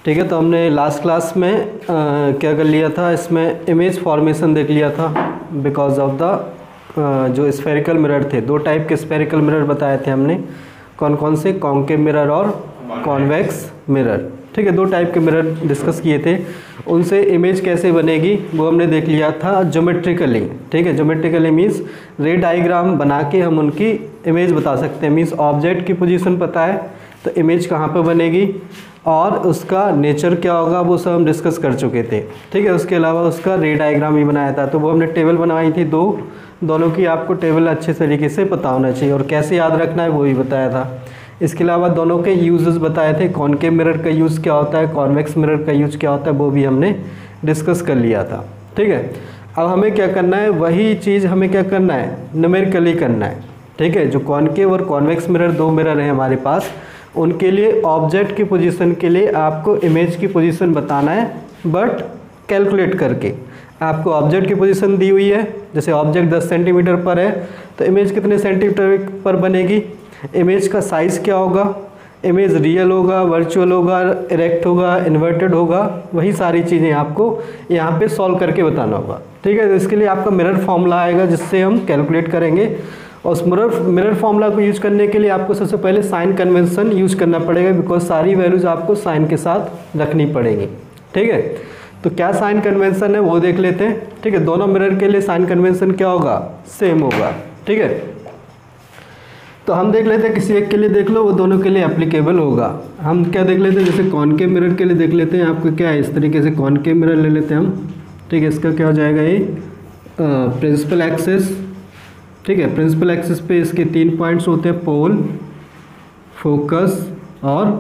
ठीक है, तो हमने लास्ट क्लास में क्या कर लिया था, इसमें इमेज फॉर्मेशन देख लिया था बिकॉज ऑफ द जो स्फेरिकल मिरर थे। दो टाइप के स्फेरिकल मिरर बताए थे हमने, कौन कौन से, कॉन्केव मिरर और कॉन्वेक्स मिरर। ठीक है, दो टाइप के मिरर डिस्कस किए थे। उनसे इमेज कैसे बनेगी वो हमने देख लिया था ज्योमेट्रिकली। ठीक है, ज्योमेट्रिकली मीन्स रे डायग्राम बना के हम उनकी इमेज बता सकते हैं। मीन्स ऑब्जेक्ट की पोजीशन पता है तो इमेज कहाँ पर बनेगी और उसका नेचर क्या होगा वो सब हम डिस्कस कर चुके थे। ठीक है, उसके अलावा उसका रे डायग्राम भी बनाया था, तो वो हमने टेबल बनवाई थी दोनों की। आपको टेबल अच्छे तरीके से पता होना चाहिए और कैसे याद रखना है वो भी बताया था। इसके अलावा दोनों के यूजेस बताए थे, कॉन्केव मिरर का यूज़ क्या होता है, कॉन्वेक्स मिरर का यूज़ क्या होता है, वो भी हमने डिस्कस कर लिया था। ठीक है, अब हमें क्या करना है, वही चीज़ हमें क्या करना है, न्यूमेरिकली करना है। ठीक है, जो कॉन्केव और कॉन्वेक्स मिरर दो मिरर हैं हमारे पास, उनके लिए ऑब्जेक्ट की पोजीशन के लिए आपको इमेज की पोजीशन बताना है, बट कैलकुलेट करके। आपको ऑब्जेक्ट की पोजीशन दी हुई है, जैसे ऑब्जेक्ट 10 सेंटीमीटर पर है तो इमेज कितने सेंटीमीटर पर बनेगी, इमेज का साइज़ क्या होगा, इमेज रियल होगा, वर्चुअल होगा, इरेक्ट होगा, इन्वर्टेड होगा, वही सारी चीज़ें आपको यहाँ पे सॉल्व करके बताना होगा। ठीक है, तो इसके लिए आपका मिरर फॉर्मूला आएगा जिससे हम कैलकुलेट करेंगे। और उस मिरर फॉर्मूला को यूज करने के लिए आपको सबसे पहले साइन कन्वेंशन यूज करना पड़ेगा, बिकॉज सारी वैल्यूज़ आपको साइन के साथ रखनी पड़ेगी। ठीक है, तो क्या साइन कन्वेंशन है वो देख लेते हैं। ठीक है, दोनों मिरर के लिए साइन कन्वेंशन क्या होगा, सेम होगा। ठीक है, तो हम देख लेते हैं, किसी एक के लिए देख लो, वो दोनों के लिए एप्लीकेबल होगा। हम क्या देख लेते हैं, जैसे कॉन्केव मिरर के लिए देख लेते हैं। आपको क्या है, इस तरीके से कॉन्केव मिरर ले लेते हैं हम। ठीक है, इसका क्या हो जाएगा, ये प्रिंसिपल एक्सिस। ठीक है, प्रिंसिपल एक्सिस पे इसके 3 पॉइंट्स होते हैं, पोल, फोकस और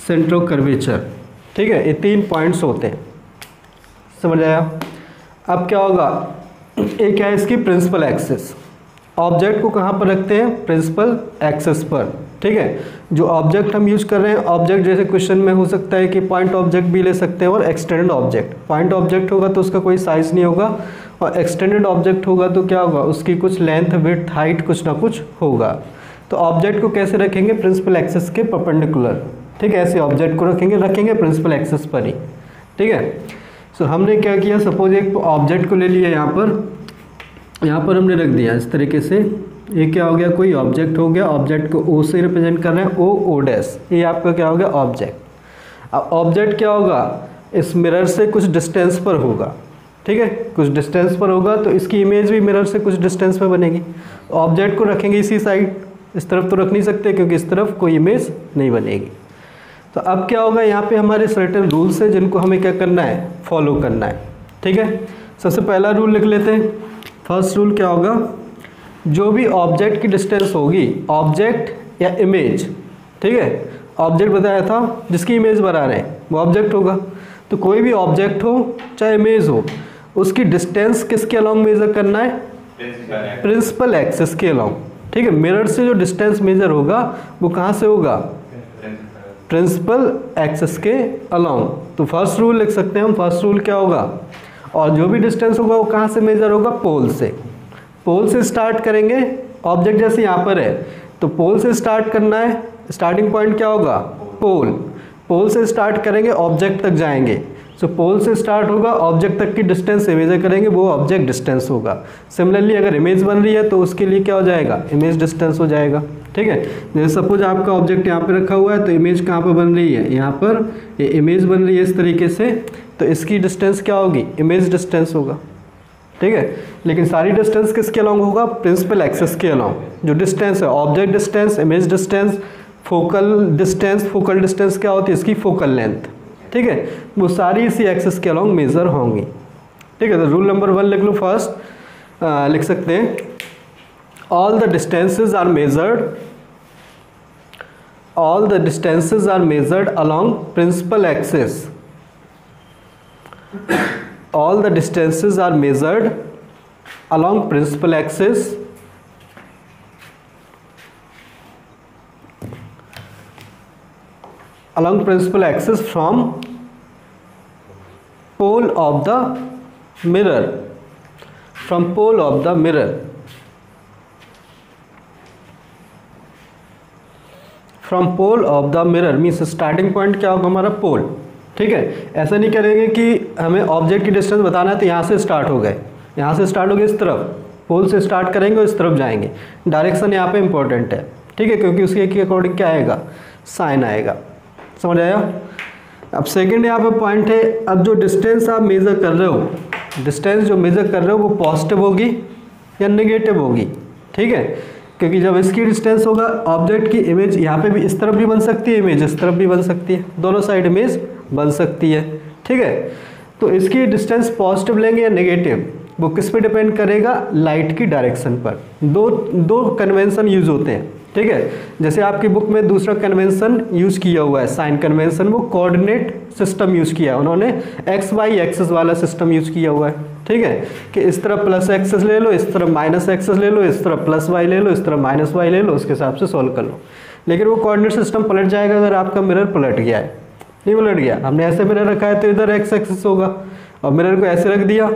सेंटर ऑफ कर्वेचर। ठीक है, ये 3 पॉइंट्स होते हैं, समझ आया। अब क्या होगा, एक है इसकी प्रिंसिपल एक्सिस। ऑब्जेक्ट को कहाँ पर रखते हैं, प्रिंसिपल एक्सिस पर। ठीक है, जो ऑब्जेक्ट हम यूज कर रहे हैं, ऑब्जेक्ट जैसे क्वेश्चन में हो सकता है कि पॉइंट ऑब्जेक्ट भी ले सकते हैं और एक्सटेंडेड ऑब्जेक्ट। पॉइंट ऑब्जेक्ट होगा तो उसका कोई साइज नहीं होगा, और एक्सटेंडेड ऑब्जेक्ट होगा तो क्या होगा, उसकी कुछ लेंथ, विड्थ, हाइट कुछ ना कुछ होगा। तो ऑब्जेक्ट को कैसे रखेंगे, प्रिंसिपल एक्सिस के परपेंडिकुलर। ठीक है, ऐसे ऑब्जेक्ट को रखेंगे प्रिंसिपल एक्सिस पर ही। ठीक है, सो हमने क्या किया, सपोज एक ऑब्जेक्ट को ले लिया, यहाँ पर हमने रख दिया इस तरीके से। ये क्या हो गया, कोई ऑब्जेक्ट हो गया, ऑब्जेक्ट को ओ से रिप्रेजेंट कर रहे हैं, ओ डैश, ये आपका क्या हो गया, ऑब्जेक्ट। अब ऑब्जेक्ट क्या होगा, इस मिरर से कुछ डिस्टेंस पर होगा। ठीक है, कुछ डिस्टेंस पर होगा तो इसकी इमेज भी मिरर से कुछ डिस्टेंस पर बनेगी। ऑब्जेक्ट को रखेंगे इसी साइड, इस तरफ तो रख नहीं सकते क्योंकि इस तरफ कोई इमेज नहीं बनेगी। तो अब क्या होगा, यहाँ पे हमारे सर्टेन रूल्स हैं जिनको हमें क्या करना है, फॉलो करना है। ठीक है, सबसे पहला रूल लिख लेते हैं। फर्स्ट रूल क्या होगा, जो भी ऑब्जेक्ट की डिस्टेंस होगी, ऑब्जेक्ट या इमेज। ठीक है, ऑब्जेक्ट बताया था, जिसकी इमेज बना रहे हैं वो ऑब्जेक्ट होगा। तो कोई भी ऑब्जेक्ट हो चाहे इमेज हो, उसकी डिस्टेंस किसके अलोंग मेजर करना है, प्रिंसिपल एक्सिस के अलोंग। ठीक है, मिरर से जो डिस्टेंस मेजर होगा वो कहाँ से होगा, प्रिंसिपल एक्सिस के अलोंग। तो फर्स्ट रूल लिख सकते हैं हम। फर्स्ट रूल क्या होगा, और जो भी डिस्टेंस होगा वो कहाँ से मेजर होगा, पोल से। पोल से स्टार्ट करेंगे, ऑब्जेक्ट जैसे यहाँ पर है तो पोल से स्टार्ट करना है, स्टार्टिंग पॉइंट क्या होगा, पोल से स्टार्ट करेंगे, ऑब्जेक्ट तक जाएंगे। सो पोल से स्टार्ट होगा, ऑब्जेक्ट तक की डिस्टेंस से मेजर करेंगे, वो ऑब्जेक्ट डिस्टेंस होगा। सिमिलरली अगर इमेज बन रही है तो उसके लिए क्या हो जाएगा, इमेज डिस्टेंस हो जाएगा। ठीक है, जैसे सपोज आपका ऑब्जेक्ट यहाँ पे रखा हुआ है तो इमेज कहाँ पर बन रही है, यहाँ पर ये इमेज बन रही है इस तरीके से, तो इसकी डिस्टेंस क्या होगी, इमेज डिस्टेंस होगा। ठीक है, लेकिन सारी डिस्टेंस किसके अलोंग होगा, प्रिंसिपल एक्सिस के अलोंग। जो डिस्टेंस है, object distance, image distance, focal distance क्या होती है, इसकी फोकल लेंथ। ठीक है, वो सारी इसी एक्सिस के अलोंग मेजर होंगी। ठीक है, तो रूल नंबर 1 लिख लो। फर्स्ट लिख सकते हैं, all the distances are measured along principal axis. All the distances are measured along principal axis from pole of the mirror, from pole of the mirror, means starting point क्या होगा हमारा पोल, ठीक है। ऐसा नहीं करेंगे कि हमें ऑब्जेक्ट की डिस्टेंस बताना है तो यहाँ से स्टार्ट हो गए, यहाँ से स्टार्ट हो गए इस तरफ, पोल से स्टार्ट करेंगे और इस तरफ जाएंगे। डायरेक्शन यहाँ पे इंपॉर्टेंट है, ठीक है, क्योंकि उसके के अकॉर्डिंग क्या आएगा, साइन आएगा। समझ आया। अब सेकंड यहाँ पे पॉइंट है, अब जो डिस्टेंस आप मेज़र कर रहे हो, डिस्टेंस जो मेज़र कर रहे हो वो पॉजिटिव होगी या नेगेटिव होगी, ठीक है, क्योंकि जब इसकी डिस्टेंस होगा ऑब्जेक्ट की इमेज यहाँ पे भी इस तरफ भी बन सकती है, इमेज इस तरफ भी बन सकती है, दोनों साइड इमेज बन सकती है, ठीक है। तो इसकी डिस्टेंस पॉजिटिव लेंगे या नेगेटिव, वो किस पे डिपेंड करेगा, लाइट की डायरेक्शन पर। दो कन्वेंशन यूज होते हैं, ठीक है। जैसे आपकी बुक में दूसरा कन्वेंशन यूज़ किया हुआ है साइन कन्वेंशन, वो कोऑर्डिनेट सिस्टम यूज़ किया है उन्होंने, एक्स वाई एक्सेस वाला सिस्टम यूज़ किया हुआ है, ठीक है, कि इस तरफ प्लस एक्सेस ले लो, इस तरफ माइनस एक्सेस ले लो, इस तरफ प्लस वाई ले लो, इस तरफ माइनस वाई ले लो, उसके हिसाब से सॉल्व कर लो। लेकिन वो कोऑर्डिनेट सिस्टम पलट जाएगा अगर आपका मिरर पलट गया है, नहीं पलट गया, हमने ऐसे मिरर रखा है तो इधर एक्स एक्सेस होगा, और मिरर को ऐसे रख दिया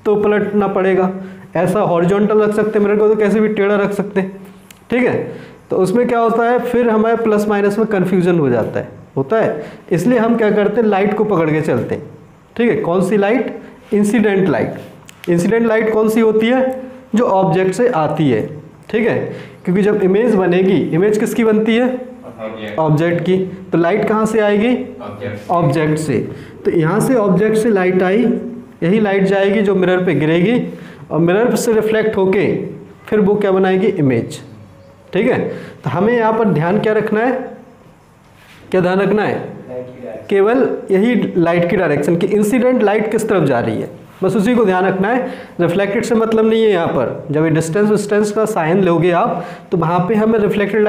तो पलटना पड़ेगा। ऐसा हॉरिजॉन्टल रख सकते मिरर को तो कैसे भी टेढ़ा रख सकते, ठीक है। तो उसमें क्या होता है, फिर हमें प्लस माइनस में कन्फ्यूजन हो जाता है, होता है। इसलिए हम क्या करते हैं, लाइट को पकड़ के चलते हैं, ठीक है। कौन सी light, incident light. Incident light कौन सी होती है, जो ऑब्जेक्ट से आती है, ठीक है, क्योंकि जब इमेज बनेगी, इमेज किसकी बनती है, ऑब्जेक्ट की, तो लाइट कहाँ से आएगी, ऑब्जेक्ट से। तो यहाँ से ऑब्जेक्ट से लाइट आई, यही लाइट जाएगी जो मिरर पे गिरेगी, और मिरर से रिफ्लेक्ट होके फिर वो क्या बनाएगी, इमेज, ठीक है। तो हमें यहाँ पर ध्यान क्या रखना है, क्या ध्यान रखना है, केवल यही लाइट की डायरेक्शन की, इंसिडेंट लाइट किस तरफ जा रही है, बस उसी को ध्यान रखना है। रिफ्लेक्टेड से मतलब नहीं है यहाँ पर, जब ये डिस्टेंस का साइन लोगे आप तो वहाँ पे हमें रिफ्लेक्टेड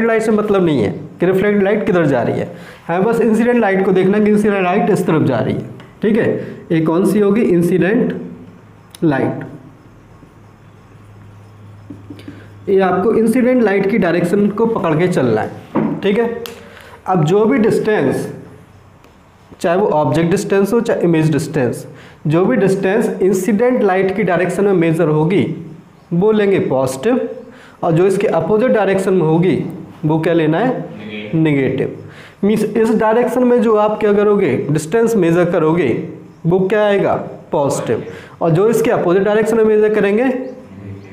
लाइट से मतलब नहीं है कि रिफ्लेक्टेड लाइट किधर जा रही है, हमें बस इंसिडेंट लाइट को देखना कि इंसिडेंट लाइट इस तरफ जा रही है, ठीक है। ये कौन सी होगी, इंसिडेंट लाइट। ये आपको इंसिडेंट लाइट की डायरेक्शन को पकड़ के चलना है, ठीक है। अब जो भी डिस्टेंस, चाहे वो ऑब्जेक्ट डिस्टेंस हो चाहे इमेज डिस्टेंस, जो भी डिस्टेंस इंसिडेंट लाइट की डायरेक्शन में मेजर होगी वो लेंगे पॉजिटिव, और जो इसके अपोजिट डायरेक्शन में होगी वो क्या लेना है, नेगेटिव। मीन्स इस डायरेक्शन में जो आप क्या करोगे, डिस्टेंस मेजर करोगे वो क्या आएगा, पॉजिटिव, और जो इसके अपोजिट डायरेक्शन में मेजर करेंगे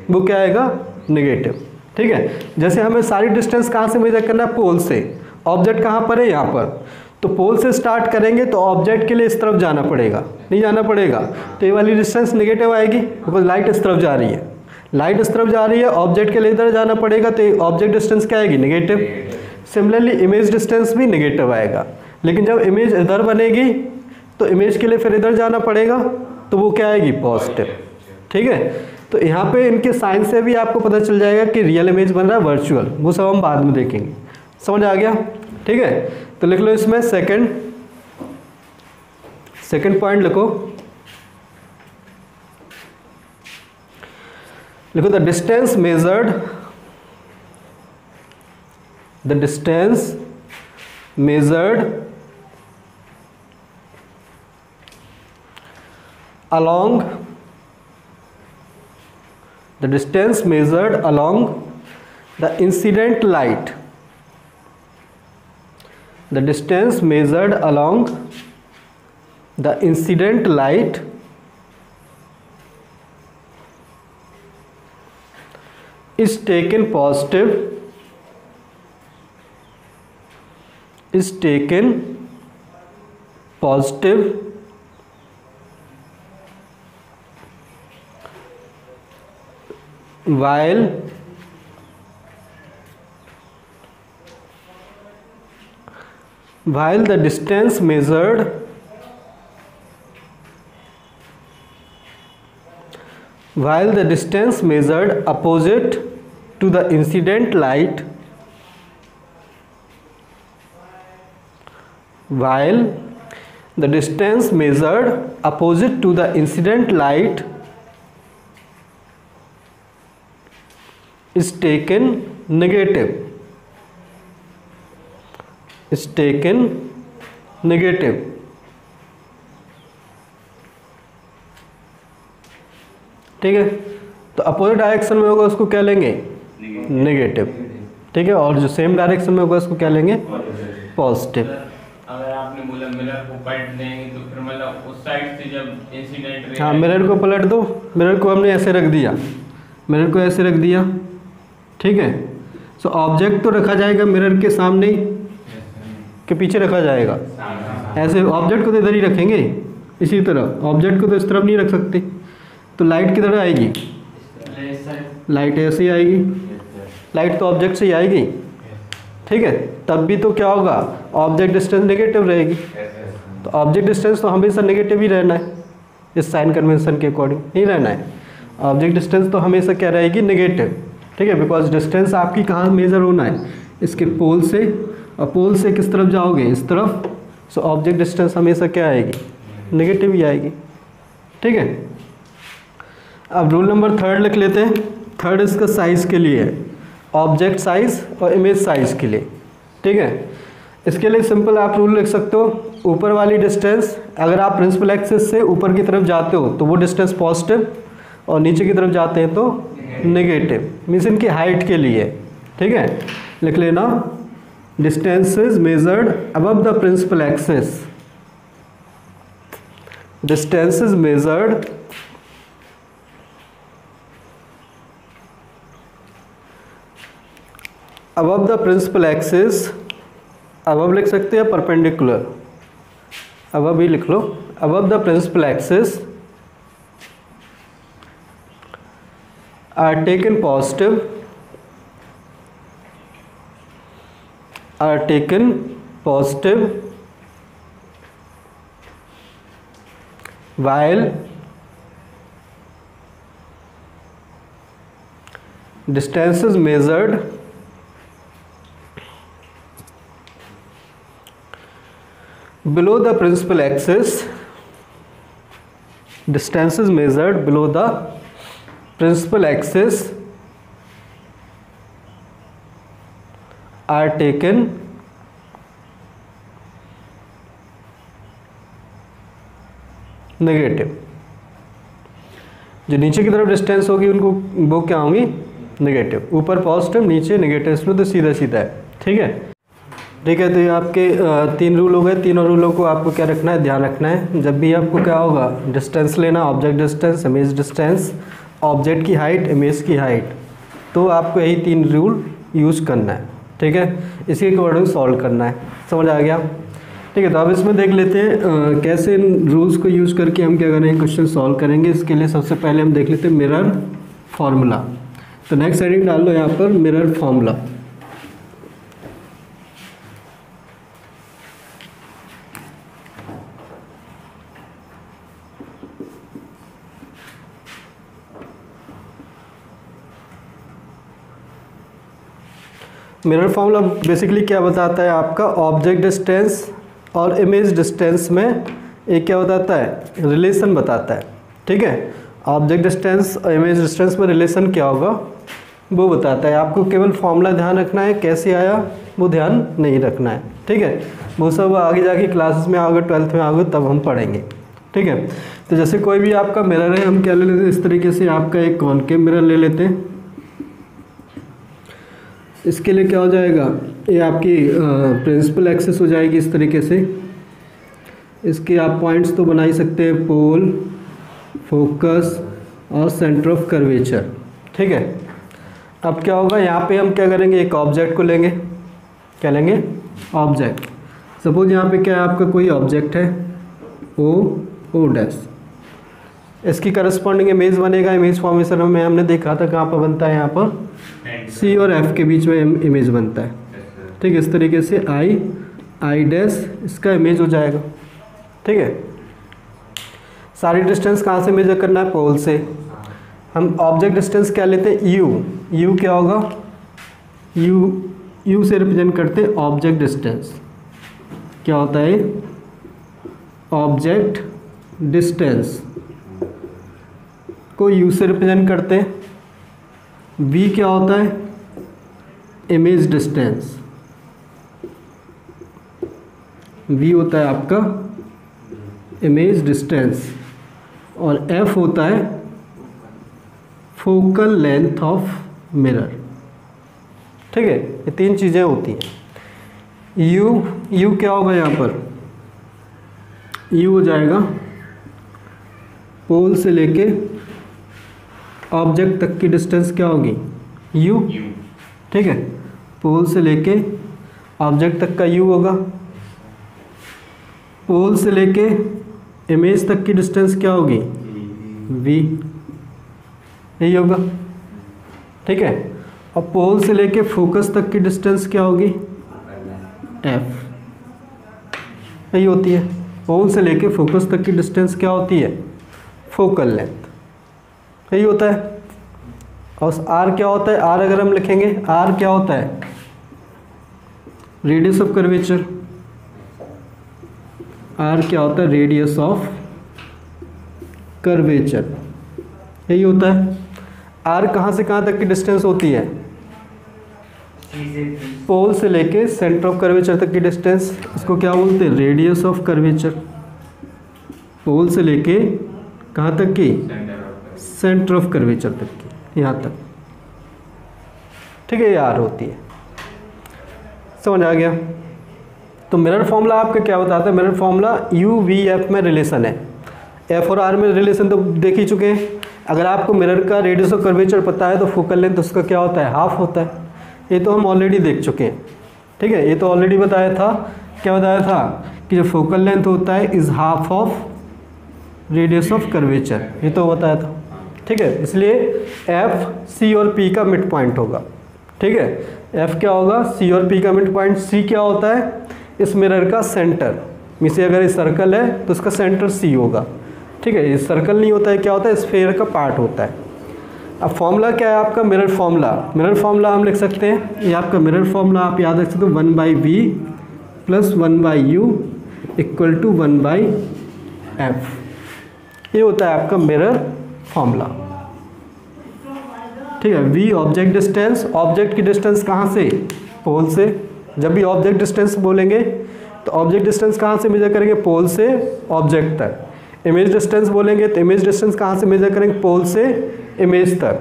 वो क्या आएगा, नेगेटिव, ठीक है। जैसे हमें सारी डिस्टेंस कहाँ से मेजर करना है, पोल से। ऑब्जेक्ट कहाँ पर है, यहाँ पर, तो पोल से स्टार्ट करेंगे तो ऑब्जेक्ट के लिए इस तरफ जाना पड़ेगा, नहीं जाना पड़ेगा, तो ये वाली डिस्टेंस नेगेटिव आएगी, बिकॉज लाइट इस तरफ जा रही है, लाइट इस तरफ जा रही है, ऑब्जेक्ट के लिए इधर जाना पड़ेगा, तो ऑब्जेक्ट डिस्टेंस क्या आएगी, नेगेटिव। सिमिलरली इमेज डिस्टेंस भी नेगेटिव आएगा, लेकिन जब इमेज इधर बनेगी तो इमेज के लिए फिर इधर जाना पड़ेगा, तो वो क्या आएगी, पॉजिटिव, ठीक है। तो यहाँ पे इनके साइन से भी आपको पता चल जाएगा कि रियल इमेज बन रहा है वर्चुअल, वो सब हम बाद में देखेंगे। समझ आ गया, ठीक है। तो लिख लो इसमें सेकंड पॉइंट लिखो, the distance measured along the distance measured along the incident light, the distance measured along the incident light is taken positive, while the distance measured opposite to the incident light, while the distance measured opposite to the incident light is taken negative, ठीक है। तो opposite direction में होगा उसको क्या लेंगे, negative, ठीक है, और जो सेम डायरेक्शन में होगा उसको क्या लेंगे, पॉजिटिव। अगर आपने बोला मिरर को पलट देंगे तो फिर मतलब उस साइड से जब इंसिडेंट, हाँ मिरर को पलट दो, मिरर को हमने ऐसे रख दिया, मिरर को ऐसे रख दिया, ठीक है। सो ऑब्जेक्ट तो रखा जाएगा मिरर के सामने ही के पीछे रखा जाएगा, ऐसे ऑब्जेक्ट को तो इधर ही रखेंगे, इसी तरह ऑब्जेक्ट को तो इस तरफ नहीं रख सकते। तो लाइट किधर आएगी, लाइट ऐसे ही आएगी, लाइट तो ऑब्जेक्ट से ही आएगी, ठीक है। तब भी तो क्या होगा, ऑब्जेक्ट डिस्टेंस नेगेटिव रहेगी, तो ऑब्जेक्ट डिस्टेंस तो हमेशा नेगेटिव ही रहना है, इस साइन कन्वेंशन के अकॉर्डिंग नहीं रहना है। ऑब्जेक्ट डिस्टेंस तो हमेशा क्या रहेगी, नेगेटिव, ठीक है, बिकॉज डिस्टेंस आपकी कहाँ मेजर होना है, इसके पोल से, और पोल से किस तरफ जाओगे, इस तरफ। सो ऑब्जेक्ट डिस्टेंस हमेशा क्या आएगी, नेगेटिव ही आएगी, ठीक है। अब रूल नंबर 3 लिख लेते हैं। 3 इसका साइज़ के लिए है, ऑब्जेक्ट साइज़ और इमेज साइज़ के लिए, ठीक है। इसके लिए सिंपल आप रूल लिख सकते हो, ऊपर वाली डिस्टेंस अगर आप प्रिंसिपल एक्सिस से ऊपर की तरफ जाते हो तो वो डिस्टेंस पॉजिटिव, और नीचे की तरफ जाते हैं तो नेगेटिव, मीन्स इनकी हाइट के लिए, ठीक है। लिख लेना, distances measured above the principal axis, distances measured above the principal axis, above लिख सकते हैं परपेंडिकुलर, अबव ही लिख लो, above the principal axis are taken positive, are taken positive while distances measured below the principal axis, distances measured below the principal axis are taken negative. जो नीचे की तरफ डिस्टेंस होगी उनको वो क्या होंगी, नेगेटिव, ऊपर पॉजिटिव नीचे नेगेटिव, इसमें तो सीधा सीधा है, ठीक है। ठीक है, तो ये आपके 3 रूल हो गए। तीनों रूलों को आपको क्या रखना है, ध्यान रखना है। जब भी आपको क्या होगा, डिस्टेंस लेना, object distance, image distance, object की हाइट, इमेज की हाइट, तो आपको यही 3 रूल यूज़ करना है, ठीक है। इसके अकॉर्डिंग सॉल्व करना है, समझ आ गया, ठीक है। तो अब इसमें देख लेते हैं कैसे इन रूल्स को यूज़ करके हम क्या करेंगे, क्वेश्चन सॉल्व करेंगे। इसके लिए सबसे पहले हम देख लेते हैं मिरर फार्मूला। तो नेक्स्ट हेडिंग डाल लो यहाँ पर, mirror formula. Mirror formula basically क्या बताता है, आपका ऑब्जेक्ट डिस्टेंस और इमेज डिस्टेंस में एक क्या बताता है, रिलेशन बताता है, ठीक है। ऑब्जेक्ट डिस्टेंस और इमेज डिस्टेंस में रिलेशन क्या होगा वो बताता है। आपको केवल फार्मूला ध्यान रखना है, कैसे आया वो ध्यान नहीं रखना है, ठीक है। वो सब आगे जाके क्लासेस में आओगे, 12th में आओगे तब हम पढ़ेंगे, ठीक है। तो जैसे कोई भी आपका मिरर है, हम क्या ले लेते हैं, इस तरीके से आपका एक कॉनकेव मिरर ले लेते हैं। इसके लिए क्या हो जाएगा, ये आपकी प्रिंसिपल एक्सिस हो जाएगी इस तरीके से। इसके आप पॉइंट्स तो बना ही सकते हैं, पोल, फोकस और सेंटर ऑफ कर्वेचर, ठीक है। अब क्या होगा, यहाँ पे हम क्या करेंगे, एक ऑब्जेक्ट को लेंगे, क्या लेंगे, ऑब्जेक्ट। सपोज यहाँ पे क्या है, आपका कोई ऑब्जेक्ट है, ओ डैश, इसकी करस्पॉन्डिंग इमेज बनेगा। इमेज फॉर्मेशन में हमने देखा था कहाँ पर बनता है, यहाँ पर सी और एफ के बीच में इमेज बनता है, ठीक है। इस तरीके से आई डैश इसका इमेज हो जाएगा, ठीक है। सारी डिस्टेंस कहाँ से मेजर करना है, पोल से। हम ऑब्जेक्ट डिस्टेंस क्या लेते हैं, यू क्या होगा, यू से रिप्रेजेंट करते हैं ऑब्जेक्ट डिस्टेंस। क्या होता है, ऑब्जेक्ट डिस्टेंस को यू से रिप्रेजेंट करते हैं। वी क्या होता है, इमेज डिस्टेंस, वी होता है आपका इमेज डिस्टेंस, और एफ होता है फोकल लेंथ ऑफ मिरर, ठीक है, ये 3 चीज़ें होती हैं। यू क्या होगा यहाँ पर, यू हो जाएगा पोल से लेके ऑब्जेक्ट तक की डिस्टेंस क्या होगी, यू, ठीक है, पोल से लेके ऑब्जेक्ट तक का यू होगा। पोल से लेके इमेज तक की डिस्टेंस क्या होगी, वी, यही होगा, ठीक है। और पोल से लेके फोकस तक की डिस्टेंस क्या होगी, एफ, यही होती है। पोल से लेके फोकस तक की डिस्टेंस क्या होती है, फोकल लेंथ, यही होता है। और आर क्या होता है, आर अगर हम लिखेंगे, आर क्या होता है, रेडियस ऑफ कर्वेचर। आर क्या होता है, रेडियस ऑफ कर्वेचर, यही होता है। आर कहाँ से कहाँ तक की डिस्टेंस होती है, पोल से लेके सेंटर ऑफ कर्वेचर तक की डिस्टेंस, इसको क्या बोलते हैं, रेडियस ऑफ कर्वेचर। पोल से लेके कहाँ तक की, सेंटर ऑफ कर्वेचर तक की, यहाँ तक, ठीक है, ये आर होती है। समझ आ गया। तो मिरर फॉर्मूला आपका क्या बताता है, mirror formula you V F में रिलेशन है। एफ और आर में रिलेशन तो देख ही चुके हैं। अगर आपको मिरर का रेडियस ऑफ कर्वेचर पता है तो फोकल लेंथ उसका क्या होता है, हाफ होता है। ये तो हम ऑलरेडी देख चुके हैं, ठीक है, ये तो ऑलरेडी बताया था। क्या बताया था कि जो फोकल लेंथ होता है is half of radius of curvature, ये तो बताया था, ठीक है। इसलिए एफ सी और पी का मिड पॉइंट होगा, ठीक है। एफ क्या होगा, सी और पी का मिड पॉइंट। सी क्या होता है, इस मिरर का सेंटर, मीसे अगर ये सर्कल है तो इसका सेंटर सी होगा, ठीक है। ये सर्कल नहीं होता है, क्या होता है, स्फीयर का पार्ट होता है। अब फॉर्मूला क्या है आपका, मिरर फॉर्मूला। मिरर फॉर्मूला हम लिख सकते हैं, ये आपका मिरर फॉर्मूला आप याद रख सकते हो, 1/v + 1/u = 1/f, ये होता है आपका मिरर फॉर्मूला, ठीक है। वी ऑब्जेक्ट डिस्टेंस, ऑब्जेक्ट की डिस्टेंस कहाँ से, पोल से। जब भी ऑब्जेक्ट डिस्टेंस बोलेंगे तो ऑब्जेक्ट डिस्टेंस कहाँ से मेजर करेंगे, पोल से ऑब्जेक्ट तक। इमेज डिस्टेंस बोलेंगे तो इमेज डिस्टेंस कहाँ से मेजर करेंगे, पोल से इमेज तक,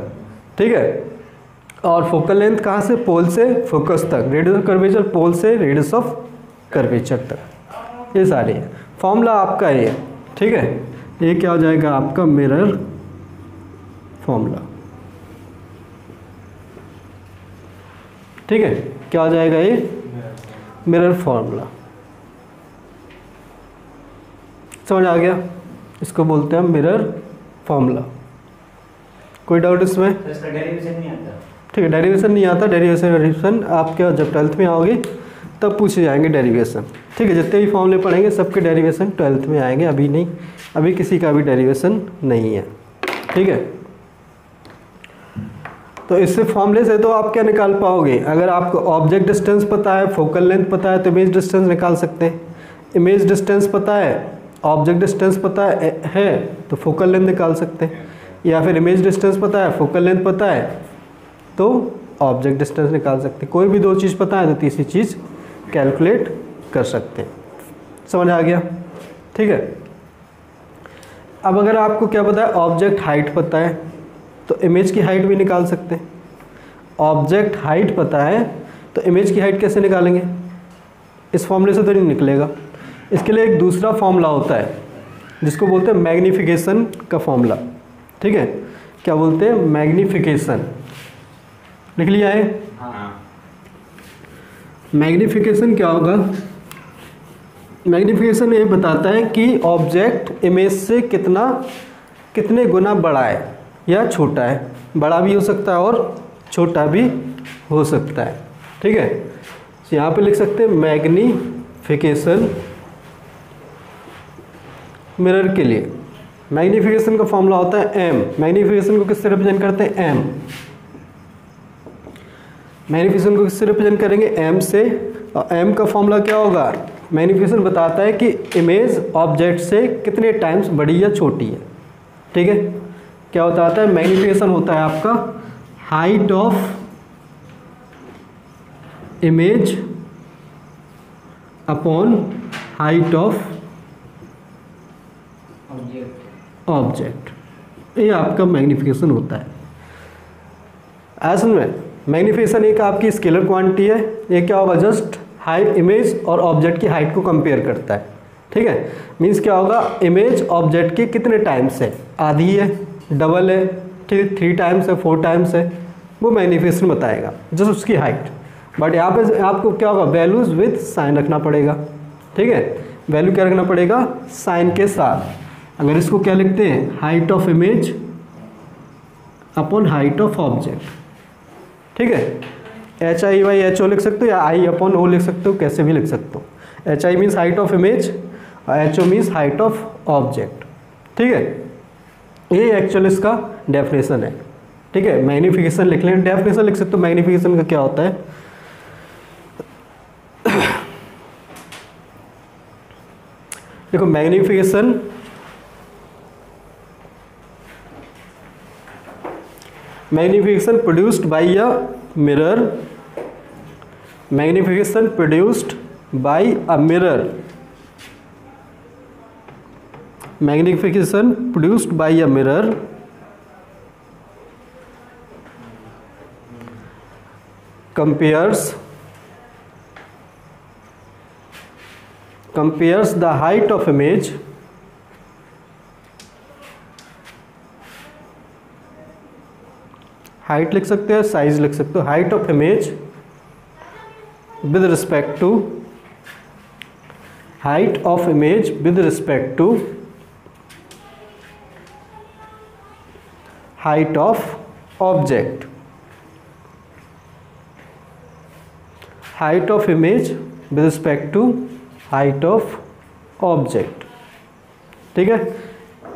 ठीक है। और फोकल लेंथ कहाँ से, पोल से फोकस तक। रेडियस ऑफ कर्वेचर पोल से रेडियस ऑफ कर्वेचर तक, ये सारे है फॉर्मूला आपका ये, ठीक है। ये क्या हो जाएगा आपका मिरर फॉर्मूला, ठीक है। क्या हो जाएगा ये, मिरर फॉर्मूला। समझ आ गया, इसको बोलते हैं मिरर फॉर्मूला। कोई डाउट इसमें, इसका डेरिवेशन नहीं आता, ठीक है। डेरिवेशन नहीं आता, डेरिवेशन आपके जब 12th में आओगे तब पूछे जाएंगे डेरिवेशन, ठीक है। जितने भी फॉर्मूले पढ़ेंगे सबके डेरिवेशन 12th में आएंगे, अभी नहीं, अभी किसी का भी डेरिवेशन नहीं है, ठीक है। तो इससे फॉर्मूले से तो आप क्या निकाल पाओगे, अगर आपको ऑब्जेक्ट डिस्टेंस पता है, फोकल लेंथ पता है तो इमेज डिस्टेंस निकाल सकते हैं। इमेज डिस्टेंस पता है, ऑब्जेक्ट डिस्टेंस पता है तो फोकल लेंथ निकाल सकते हैं। या फिर इमेज डिस्टेंस पता है, फोकल लेंथ पता है तो ऑब्जेक्ट डिस्टेंस निकाल सकते हैं। कोई भी 2 चीज़ पता है तो तीसरी चीज़ कैलकुलेट कर सकते हैं। समझ आ गया, ठीक है। अब अगर आपको क्या पता है, ऑब्जेक्ट हाइट पता है तो इमेज की हाइट भी निकाल सकते हैं। ऑब्जेक्ट हाइट पता है तो इमेज की हाइट कैसे निकालेंगे, इस फॉर्मूले से तो नहीं निकलेगा। इसके लिए एक दूसरा फॉर्मूला होता है जिसको बोलते हैं मैग्नीफिकेशन का फॉर्मूला, ठीक है। क्या बोलते हैं, मैग्नीफिकेशन। लिख लिया है, हाँ। मैग्नीफिकेशन क्या होगा, मैग्नीफिकेशन ये बताता है कि ऑब्जेक्ट इमेज से कितने गुना बड़ा है या छोटा है। बड़ा भी हो सकता है और छोटा भी हो सकता है, ठीक है। तो यहाँ पे लिख सकते हैं मैग्नीफिकेशन मिरर के लिए। मैग्नीफिकेशन का फॉर्मूला होता है m। मैग्नीफिकेशन को किससे रिप्रेजेंट करते हैं, m। मैग्नीफिकेशन को किससे रिप्रेजेंट करेंगे, m से। और m का फॉर्मूला क्या होगा, मैग्नीफिकेशन बताता है कि इमेज ऑब्जेक्ट से कितने टाइम्स बड़ी या छोटी है, ठीक है। क्या बताता है, मैग्नीफिकेशन होता है आपका height of image upon height of object, ये आपका मैग्नीफिकेशन होता है। ऐसा में मैग्नीफिकेशन एक आपकी स्केलर क्वांटिटी है, ये क्या होगा, जस्ट हाइट इमेज और ऑब्जेक्ट की हाइट को कंपेयर करता है, ठीक है। मीन्स क्या होगा, इमेज ऑब्जेक्ट के कितने टाइम्स है, आधी है, डबल है, ठीक है, 3 टाइम्स है, 4 टाइम्स है, वो मैग्नीफिकेशन बताएगा, जस्ट उसकी हाइट। बट यहाँ पे आपको क्या होगा, वैल्यूज विथ साइन रखना पड़ेगा, ठीक है। वैल्यू क्या रखना पड़ेगा, साइन के साथ। अगर इसको क्या लिखते हैं, height of image upon height of object, ठीक है। HI/HO लिख सकते हो या I/O लिख सकते हो, कैसे भी लिख सकते हो। HI means height of image और HO means height of object, ठीक है। ये एक्चुअली इसका डेफिनेशन है, ठीक है। मैग्नीफिकेशन लिख लें, डेफिनेशन लिख सकते हो मैग्नीफिकेशन का क्या होता है। देखो magnification produced by a mirror, magnification produced by a mirror, magnification produced by a mirror compares the height of image height लिख सकते हो, साइज लिख सकते हो, height of image with respect to height of image with respect to height of object, height of image with respect to height of object, ठीक है।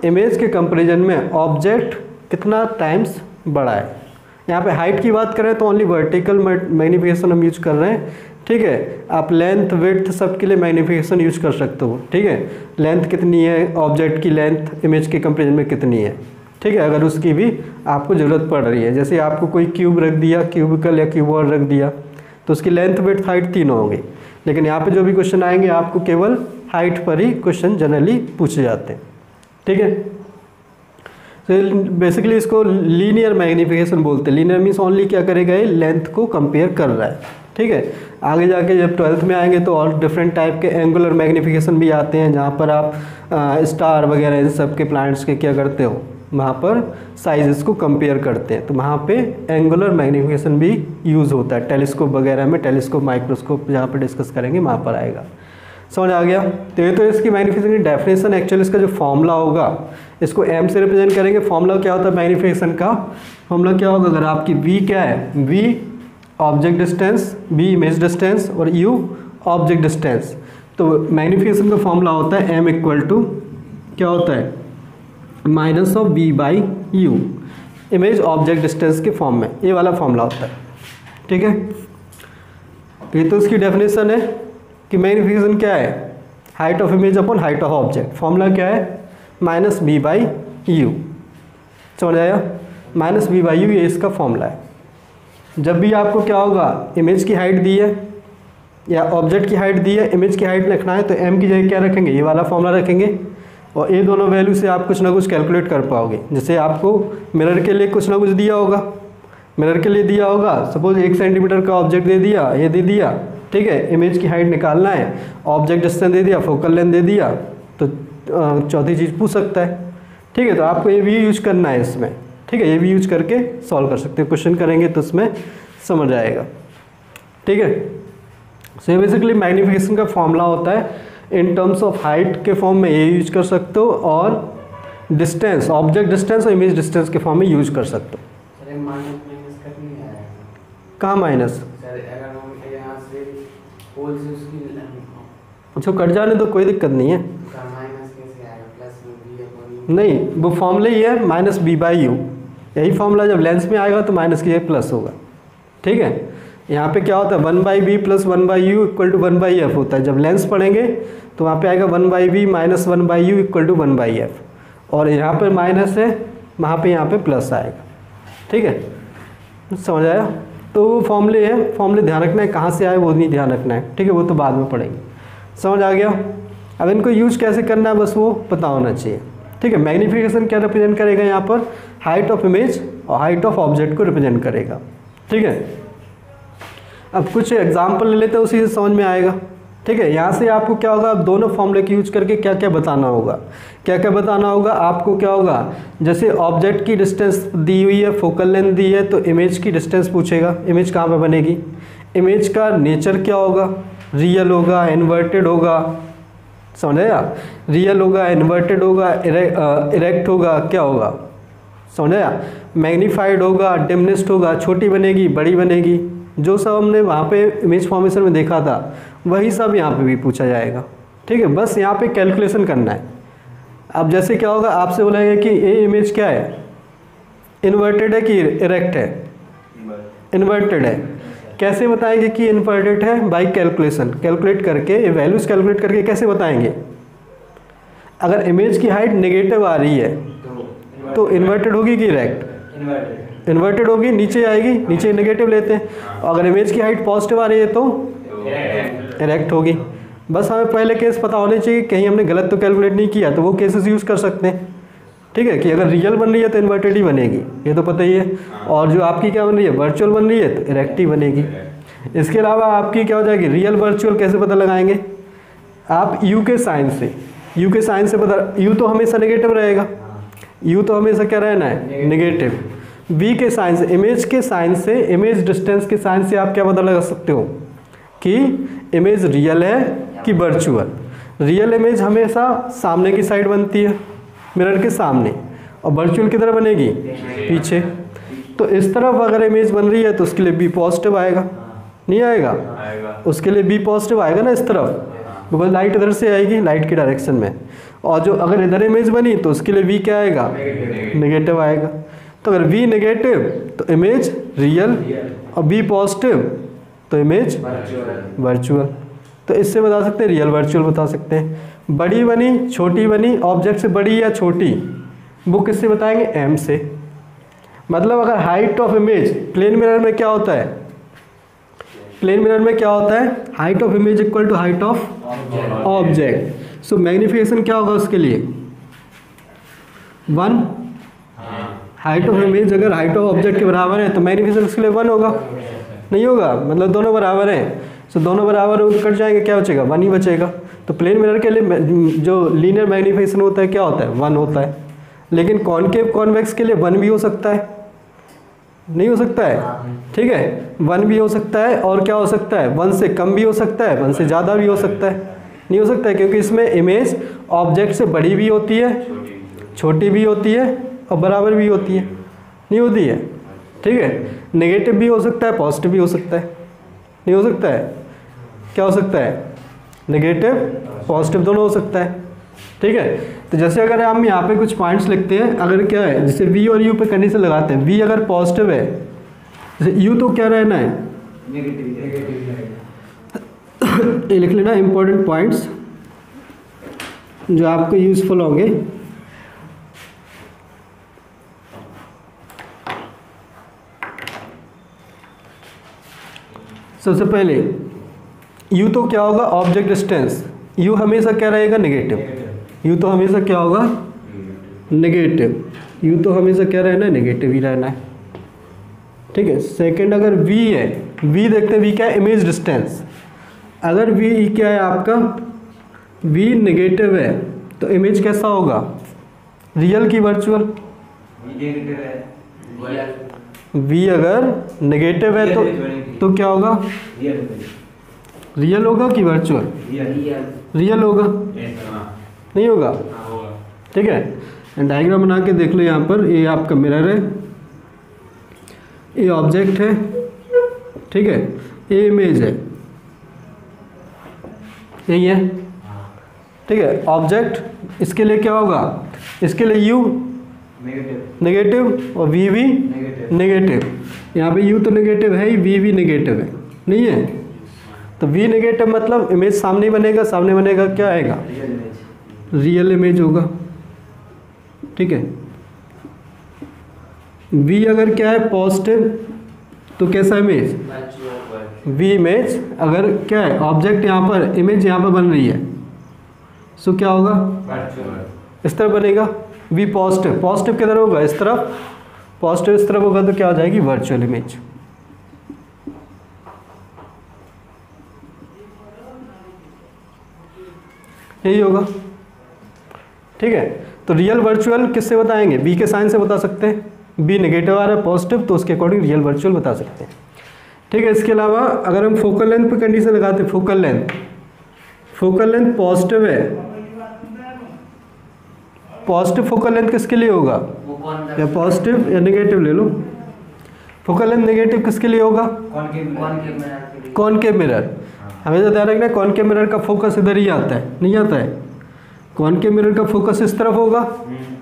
Image के comparison में ऑब्जेक्ट कितना टाइम्स बड़ा है। यहाँ पे हाइट की बात करें तो ओनली वर्टिकल मैग्नीफिकेशन हम यूज कर रहे हैं, ठीक है। आप लेंथ विड्थ सब के लिए मैग्नीफिकेशन यूज कर सकते हो, ठीक है। लेंथ कितनी है, ऑब्जेक्ट की लेंथ इमेज के कंपैरिजन में कितनी है, ठीक है, अगर उसकी भी आपको ज़रूरत पड़ रही है। जैसे आपको कोई क्यूब रख दिया, क्यूबिकल या क्यूबॉइड रख दिया, तो उसकी लेंथ विड्थ हाइट तीनों होंगी। लेकिन यहाँ पे जो भी क्वेश्चन आएंगे आपको केवल हाइट पर ही क्वेश्चन जनरली पूछे जाते हैं, ठीक है। तो बेसिकली इसको लीनियर मैग्नीफिकेशन बोलते हैं। लीनियर मीन्स ओनली क्या करेगा, ये लेंथ को कंपेयर कर रहा है, ठीक है। आगे जाके जब 12th में आएंगे तो और डिफरेंट टाइप के एंगुलर मैग्नीफिकेशन भी आते हैं, जहाँ पर आप स्टार वगैरह इन सब के प्लैनेट्स के क्या करते हो, वहाँ पर साइजेस को कंपेयर करते हैं, तो वहाँ पे एंगुलर मैग्नीफिकेशन भी यूज़ होता है। टेलीस्कोप वगैरह में, टेलीस्कोप माइक्रोस्कोप जहाँ पर डिस्कस करेंगे वहाँ पर आएगा। समझ आ गया। तो ये तो इसकी मैग्नीफिकेशन की डेफिनेशन। एक्चुअली इसका जो फॉर्मूला होगा इसको m से रिप्रेजेंट करेंगे। फॉर्मूला क्या होता है मैग्नीफिकेशन का, फॉर्मूला क्या होगा, अगर आपकी v क्या है, v object distance, v image distance और u ऑब्जेक्ट डिस्टेंस, तो मैग्नीफिकेशन का फॉर्मूला होता है m इक्वल टू क्या होता है, minus of v by u, image object distance के फॉर्म में, ये वाला फॉर्मूला होता है, ठीक है। ये तो इसकी डेफिनेशन है कि मैग्नीफिकेशन क्या है, height of image upon height of object. Formula क्या है, माइनस बी बाई यू। समझ आया, माइनस बी बाई यू ये इसका फॉर्मूला है। जब भी आपको क्या होगा, इमेज की हाइट दी है या ऑब्जेक्ट की हाइट दी है, इमेज की हाइट लिखना है तो एम की जगह क्या रखेंगे, ये वाला फॉर्मूला रखेंगे, और ये दोनों वैल्यू से आप कुछ ना कुछ कैलकुलेट कर पाओगे। जैसे आपको मिरर के लिए कुछ ना कुछ दिया होगा, मिरर के लिए दिया होगा, सपोज 1 सेंटीमीटर का ऑब्जेक्ट दे दिया, ये दे दिया, ठीक है। इमेज की हाइट निकालना है, ऑब्जेक्ट डिस्टेंस दे दिया, फोकल लेंथ दे दिया, तो चौथी चीज़ पूछ सकता है, ठीक है। तो आपको ये भी यूज करना है इसमें, ठीक है। ये भी यूज करके सॉल्व कर सकते हैं, क्वेश्चन करेंगे तो उसमें समझ आएगा, ठीक है। सो ये बेसिकली मैग्नीफिकेशन का फॉर्मूला होता है। इन टर्म्स ऑफ हाइट के फॉर्म में ये यूज कर सकते हो, और डिस्टेंस, ऑब्जेक्ट डिस्टेंस और इमेज डिस्टेंस के फॉर्म में यूज कर सकते हो। कहाँ माइनस, अच्छा कट जाने तो कोई दिक्कत नहीं है, नहीं वो फॉर्मूला ही है माइनस बी बाई यू। यही फॉर्मूला जब लेंस में आएगा तो माइनस की जगह प्लस होगा, ठीक है। यहाँ पे क्या होता है, 1/b plus 1/u equal to 1/f होता है। जब लेंस पढ़ेंगे तो वहाँ पे आएगा 1/b minus 1/u equal to 1/f, और यहाँ पे माइनस है, वहाँ पे यहाँ पे प्लस आएगा, ठीक है। समझ आया। तो वो फॉर्मूले है, फॉर्मूले ध्यान रखना है, कहाँ से आए वो नहीं ध्यान रखना है, ठीक है, वो तो बाद में पढ़ेंगे। समझ आ गया। अब इनको यूज कैसे करना है बस वो पता होना चाहिए, ठीक है। मैग्नीफिकेशन क्या रिप्रेजेंट करेगा यहाँ पर, हाइट ऑफ इमेज और हाइट ऑफ ऑब्जेक्ट को रिप्रेजेंट करेगा, ठीक है, अब कुछ एग्जाम्पल ले लेते हैं, उसी से समझ में आएगा। ठीक है, यहाँ से आपको क्या होगा, अब दोनों फॉर्मूले के यूज करके क्या क्या बताना होगा, क्या क्या बताना होगा आपको। क्या होगा, जैसे ऑब्जेक्ट की डिस्टेंस दी हुई है, फोकल लेंथ दी है, तो इमेज की डिस्टेंस पूछेगा, इमेज कहाँ पे बनेगी, इमेज का नेचर क्या होगा, रियल होगा, इन्वर्टेड होगा, समझेगा, रियल होगा, इन्वर्टेड होगा, इरेक्ट होगा, क्या होगा, समझेगा, मैग्नीफाइड होगा, डिमिनिश्ड होगा, छोटी बनेगी, बड़ी बनेगी, जो सब हमने वहाँ पे इमेज फॉर्मेशन में देखा था वही सब यहाँ पे भी पूछा जाएगा। ठीक है, बस यहाँ पे कैलकुलेशन करना है। अब जैसे क्या होगा, आपसे बोलेगा कि ये इमेज क्या है, इन्वर्टेड है कि इरेक्ट है, इन्वर्टेड है, कैसे बताएंगे कि इन्वर्टेड है, बाई कैलकुलेशन, कैलकुलेट करके वैल्यूज कैलकुलेट करके कैसे बताएंगे। अगर इमेज की हाइट नेगेटिव आ रही है तो इन्वर्टेड होगी कि इरेक्ट, इन्वर्टेड होगी, नीचे आएगी, नीचे नेगेटिव लेते हैं। अगर इमेज की हाइट पॉजिटिव आ रही है तो इरेक्ट होगी। बस हमें पहले केस पता होने चाहिए, कहीं हमने गलत तो कैलकुलेट नहीं किया, तो वो केसेस यूज़ कर सकते हैं। ठीक है, कि अगर रियल बन रही है तो इन्वर्टेड ही बनेगी, ये तो पता ही है, और जो आपकी क्या बन रही है, वर्चुअल बन रही है तो इरेक्ट ही बनेगी। इसके अलावा आपकी क्या हो जाएगी, रियल वर्चुअल कैसे पता लगाएंगे, आप यू के साइन से, यू के साइन से पता, यू तो हमेशा नेगेटिव रहेगा, यू तो हमेशा क्या रहना है, नेगेटिव। वी के साइन से, इमेज के साइन से, इमेज डिस्टेंस के साइन से आप क्या पता लगा सकते हो कि इमेज रियल है कि वर्चुअल। रियल इमेज हमेशा सामने की साइड बनती है, मिरर के सामने, और वर्चुअल किधर बनेगी, पीछे। तो इस तरफ अगर इमेज बन रही है तो उसके लिए बी पॉजिटिव आएगा, नहीं आएगा, उसके लिए बी पॉजिटिव आएगा ना इस तरफ, बिकॉज लाइट इधर से आएगी, लाइट की डायरेक्शन में। और जो अगर इधर इमेज बनी तो उसके लिए वी क्या आएगा, नेगेटिव आएगा। तो अगर वी नेगेटिव तो इमेज रियल, और बी पॉजिटिव तो इमेज वर्चुअल। तो इससे बता सकते हैं, रियल वर्चुअल बता सकते हैं। बड़ी बनी, छोटी बनी, ऑब्जेक्ट से बड़ी या छोटी, वो किससे बताएंगे, एम से। मतलब अगर height of image, plane mirror में क्या होता है, प्लेन मिरर में क्या होता है, height of image equal to height of object. So magnification क्या होगा उसके लिए, 1। हाइट ऑफ इमेज अगर हाइट ऑफ ऑब्जेक्ट के बराबर है तो मैग्निफिकेशन उसके लिए 1 होगा, नहीं होगा, मतलब दोनों बराबर हैं। सो दोनों बराबर कट जाएंगे, क्या बचेगा, 1 ही बचेगा। तो प्लेन मिरर के लिए जो लीनियर मैग्निफिकेशन होता है क्या होता है, 1 होता है। लेकिन कॉनकेव कॉन्वेक्स के लिए 1 भी हो सकता है, नहीं हो सकता है, ठीक है, 1 भी हो सकता है, और क्या हो सकता है, 1 से कम भी हो सकता है, 1 से ज़्यादा भी हो सकता है, नहीं हो सकता है, क्योंकि इसमें इमेज ऑब्जेक्ट से बड़ी भी होती है, छोटी भी होती है, और बराबर भी होती है, नहीं होती है। ठीक है, नेगेटिव भी हो सकता है, पॉजिटिव भी हो सकता है, नहीं हो सकता है, क्या हो सकता है, नेगेटिव पॉजिटिव दोनों हो सकता है। ठीक है, तो जैसे अगर हम यहाँ पे कुछ पॉइंट्स लिखते हैं, अगर क्या है, जैसे वी और यू पे कंडीशन लगाते हैं, वी अगर पॉजिटिव है, जैसे यू तो क्या रहना है, ये लिख लेना इंपॉर्टेंट पॉइंट्स जो आपको यूजफुल होंगे। सबसे पहले यू तो क्या होगा, ऑब्जेक्ट डिस्टेंस, यू हमेशा क्या रहेगा, नेगेटिव, यू तो हमेशा क्या होगा, नेगेटिव, यू तो हमेशा क्या रहना है, नेगेटिव ही रहना है। ठीक है, सेकंड अगर वी है, वी देखते हैं, वी क्या है, इमेज डिस्टेंस। अगर वी क्या है आपका, वी नेगेटिव है तो इमेज कैसा होगा, रियल की वर्चुअल, वी अगर नेगेटिव है तो क्या होगा, रियल होगा कि वर्चुअल, रियल होगा, नहीं होगा। ठीक है, डायग्राम बना के देख लो, यहाँ पर ये आपका मिरर है, ये ऑब्जेक्ट है, ठीक है, ये इमेज है, यही है। ठीक है, ऑब्जेक्ट, इसके लिए क्या होगा, इसके लिए यू नेगेटिव और वी भी नेगेटिव। यहाँ पे यू तो नेगेटिव है ही, वी भी नेगेटिव है, नहीं है। तो वी नेगेटिव मतलब इमेज सामने बनेगा, सामने बनेगा क्या आएगा, रियल इमेज होगा। ठीक है, वी अगर क्या है, पॉजिटिव, तो कैसा इमेज, वी इमेज अगर क्या है, ऑब्जेक्ट यहाँ पर, इमेज यहाँ पर बन रही है, सो क्या होगा, इस तरफ बनेगा, वी पॉजिटिव, पॉजिटिव किधर होगा, इस तरफ, पॉजिटिव इस तरफ होगा तो क्या हो जाएगी, वर्चुअल इमेज। यही होगा। ठीक है, तो रियल वर्चुअल किससे बताएंगे? बी के साइन से बता सकते हैं। बी नेगेटिव आ रहा है पॉजिटिव, तो उसके अकॉर्डिंग रियल वर्चुअल बता सकते हैं। ठीक है, इसके अलावा अगर हम फोकल लेंथ पे कंडीशन लगाते हैं, फोकल लेंथ पॉजिटिव है, पॉजिटिव फोकल लेंथ किसके लिए होगा? या पॉजिटिव या नेगेटिव ले लो। फोकल लेंथ नेगेटिव किसके लिए होगा? Concave mirror. हमेशा ध्यान रखना, कॉनकेव मिरर का फोकस इधर ही आता है, नहीं आता है। कॉनकेव मिरर का फोकस इस तरफ होगा,